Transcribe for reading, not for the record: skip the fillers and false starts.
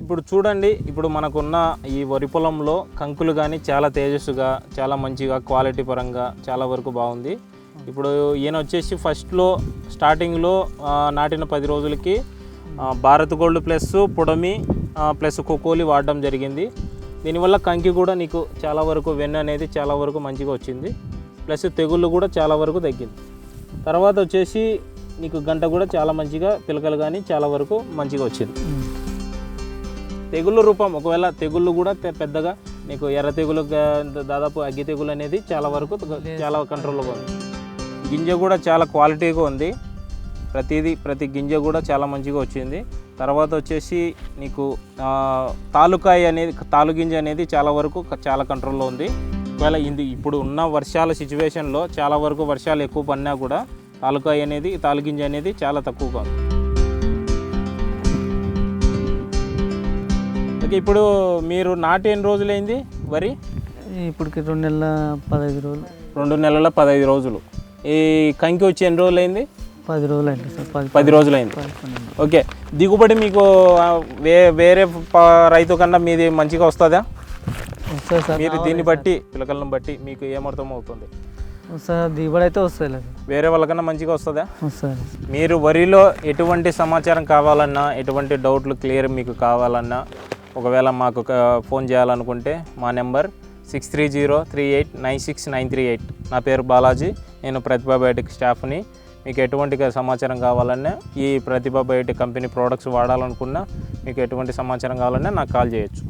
ఇప్పుడు చూడండి, ఇప్పుడు మనకున్న ఈ వరి పొలంలో కంకులు కానీ చాలా తేజస్సుగా, చాలా మంచిగా, క్వాలిటీ పరంగా చాలా వరకు బాగుంది. ఇప్పుడు ఈయన వచ్చేసి ఫస్ట్లో స్టార్టింగ్లో నాటిన 10 రోజులకి భారత్ గోల్డ్ ప్లస్ పొడమి ప్లస్ కోకోలి వాడడం జరిగింది. దీనివల్ల కంకి కూడా నీకు చాలా వరకు వెన్న అనేది చాలా వరకు మంచిగా వచ్చింది, ప్లస్ తెగుళ్ళు కూడా చాలా వరకు తగ్గింది. తర్వాత వచ్చేసి నీకు గంట కూడా చాలా మంచిగా పిలకలు కానీ చాలా వరకు మంచిగా వచ్చింది. తెగుళ్ళ రూపం ఒకవేళ తెగుళ్ళు కూడా పెద్దగా నీకు ఎర్ర తెగులు, దాదాపు అగ్గి తెగులు అనేది చాలా వరకు చాలా కంట్రోల్గా ఉంది. గింజ కూడా చాలా క్వాలిటీగా ఉంది, ప్రతి గింజ కూడా చాలా మంచిగా వచ్చింది. తర్వాత వచ్చేసి నీకు తాలు గింజ అనేది చాలా వరకు చాలా కంట్రోల్లో ఉంది. ఒకవేళ ఇప్పుడు ఉన్న వర్షాల సిచ్యువేషన్లో చాలా వరకు వర్షాలు ఎక్కువ పడినా కూడా తాలు గింజ అనేది చాలా తక్కువగా ఉంది. ఓకే, ఇప్పుడు మీరు నాటి ఎన్ని రోజులైంది వరి? ఇప్పటికి 2 నెలల 15 రోజులు. 2 నెలల 15 రోజులు. ఈ కంకి వచ్చి ఎన్ని రోజులు అయింది? 10 రోజులు అయింది సార్. 10 రోజులు అయింది. ఓకే, దిగుబడి మీకు వేరే రైతు కన్నా మీది మంచిగా వస్తుందా? వస్తుంది సార్. మీరు దీన్ని బట్టి పిలకలను బట్టి మీకు ఏమర్థం అవుతుంది? సార్ దిగుబడి అయితే వస్తుంది లేదు, వేరే వాళ్ళకన్నా మంచిగా వస్తుందా? వస్తుంది. మీరు వరిలో ఎటువంటి సమాచారం కావాలన్నా, ఎటువంటి డౌట్లు క్లియర్ మీకు కావాలన్నా, ఒకవేళ మాకు ఫోన్ చేయాలనుకుంటే మా నెంబర్ 6303896938. నా పేరు బాలాజీ, నేను ప్రతిభా బయోటెక్ స్టాఫ్ని. మీకు ఎటువంటి సమాచారం కావాలన్నా, ఈ ప్రతిభా బయోటెక్ కంపెనీ ప్రోడక్ట్స్ వాడాలనుకున్నా, మీకు ఎటువంటి సమాచారం కావాలన్నా నాకు కాల్ చేయొచ్చు.